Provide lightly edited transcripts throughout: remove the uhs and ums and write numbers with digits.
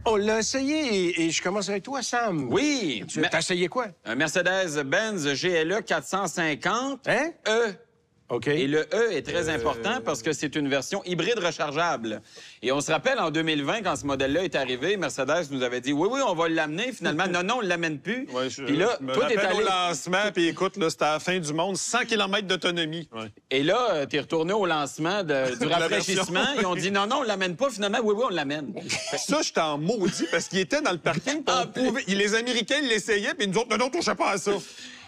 On l'a essayé et je commence avec toi, Sam. Oui. Tu as essayé quoi? Un Mercedes-Benz GLE 450 Hein? E. OK. Et le E est très important parce que c'est une version hybride rechargeable. Et on se rappelle, en 2020, quand ce modèle-là est arrivé, Mercedes nous avait dit « Oui, oui, on va l'amener. » Finalement, non, on ne l'amène plus. Ouais, Puis là, je me toi, t'es rappelle allé... au lancement, puis écoute, là, c'était à la fin du monde, 100 km d'autonomie. Ouais. Et là, t'es retourné au lancement du rafraîchissement. Ils ont dit « Non, non, on ne l'amène pas. » Finalement, oui, oui, on l'amène. Ça, j'étais en maudit parce qu'il était dans le parking. Les Américains l'essayaient, puis nous autres, non, on touchait pas à ça.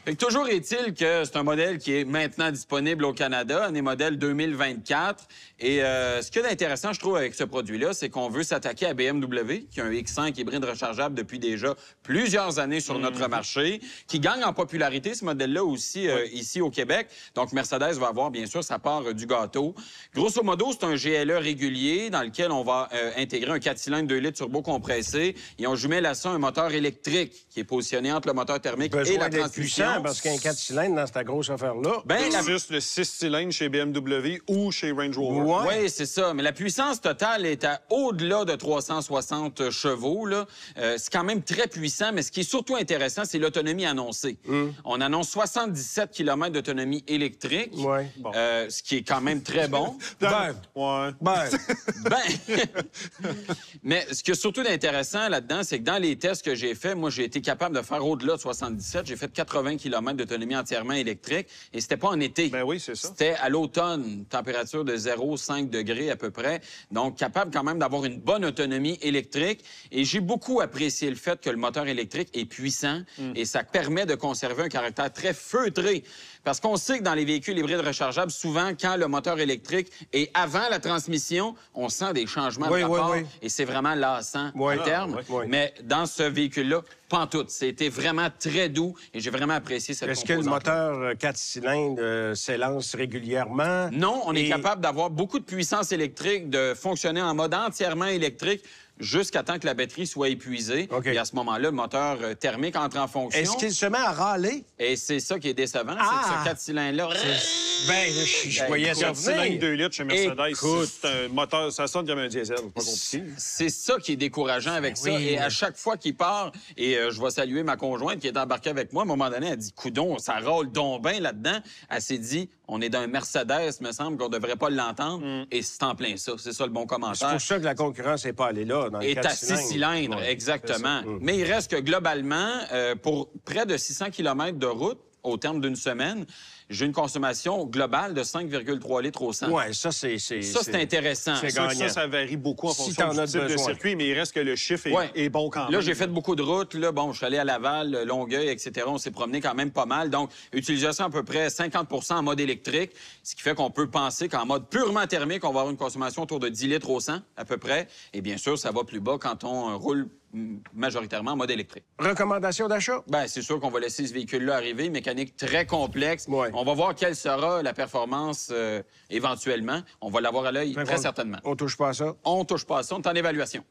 Fait que toujours est-il que c'est un modèle qui est maintenant disponible au Canada, un modèle 2024. Et ce qu'il y a d'intéressant, je trouve, avec ce produit-là, c'est qu'on veut s'attaquer à BMW, qui a un X5 hybride rechargeable depuis déjà plusieurs années sur notre marché, qui gagne en popularité, ce modèle-là aussi, ici au Québec. Donc, Mercedes va avoir, bien sûr, sa part du gâteau. Grosso modo, c'est un GLE régulier dans lequel on va intégrer un 4 cylindres 2 litres turbo compressé. Et on jumelle à ça un moteur électrique qui est positionné entre le moteur thermique et la transmission. Parce qu'un 4 cylindres dans cette grosse affaire-là. C'est juste le 6 cylindres chez BMW ou chez Range Rover. Oui, c'est ça. Mais la puissance totale est à au-delà de 360 chevaux. C'est quand même très puissant, mais ce qui est surtout intéressant, c'est l'autonomie annoncée. On annonce 77 km d'autonomie électrique, ce qui est quand même très bon. Mais ce qui est surtout d'intéressant là-dedans, c'est que dans les tests que j'ai faits, moi, j'ai été capable de faire au-delà de 77. J'ai fait 80 km d'autonomie entièrement électrique. Et c'était pas en été. Ben oui, c'est ça. C'était à l'automne, température de 0,5 degrés à peu près. Donc, capable quand même d'avoir une bonne autonomie électrique. Et j'ai beaucoup apprécié le fait que le moteur électrique est puissant et ça permet de conserver un caractère très feutré. Parce qu'on sait que dans les véhicules hybrides rechargeables, souvent, quand le moteur électrique est avant la transmission, on sent des changements de rapport et c'est vraiment lassant à terme. Mais dans ce véhicule-là, pantoute. C'était vraiment très doux et j'ai vraiment apprécié cette composante. Est-ce que le moteur 4 cylindres s'élance régulièrement? Non, on est capable d'avoir beaucoup de puissance électrique, de fonctionner en mode entièrement électrique jusqu'à temps que la batterie soit épuisée. Et à ce moment-là, le moteur thermique entre en fonction. Est-ce qu'il se met à râler? Et c'est ça qui est décevant, c'est que ce 4 cylindres-là... Je voyais ça 4 cylindres 2 litres chez Mercedes, c'est un moteur, ça sonne comme un diesel, c'est pas compliqué. C'est ça qui est décourageant avec ça. Et à chaque fois qu'il part, et je vais saluer ma conjointe qui est embarquée avec moi, à un moment donné, elle dit « Coudon, ça râle donc bien là-dedans. » Elle s'est dit « On est dans un Mercedes, me semble qu'on devrait pas l'entendre. Et c'est en plein ça. C'est ça le bon commentaire. C'est pour ça que la concurrence n'est pas allée là, dans le 4 à 6 cylindres, exactement. Mais il reste que globalement, pour près de 600 km de route, au terme d'une semaine, j'ai une consommation globale de 5,3 litres au 100. Oui, ça, c'est intéressant. Ça varie beaucoup en fonction du type de circuit, mais il reste que le chiffre est bon quand même. Là, j'ai fait beaucoup de routes. Là, bon, je suis allé à Laval, Longueuil, etc. On s'est promené quand même pas mal. Donc, utilisation à peu près 50 en mode électrique, ce qui fait qu'on peut penser qu'en mode purement thermique, on va avoir une consommation autour de 10 litres au 100, à peu près. Et bien sûr, ça va plus bas quand on roule majoritairement en mode électrique. Recommandation d'achat? Bien, c'est sûr qu'on va laisser ce véhicule-là arriver. Mécanique très complexe. On va voir quelle sera la performance éventuellement. On va l'avoir à l'œil très certainement. On touche pas à ça? On touche pas à ça. On est en évaluation.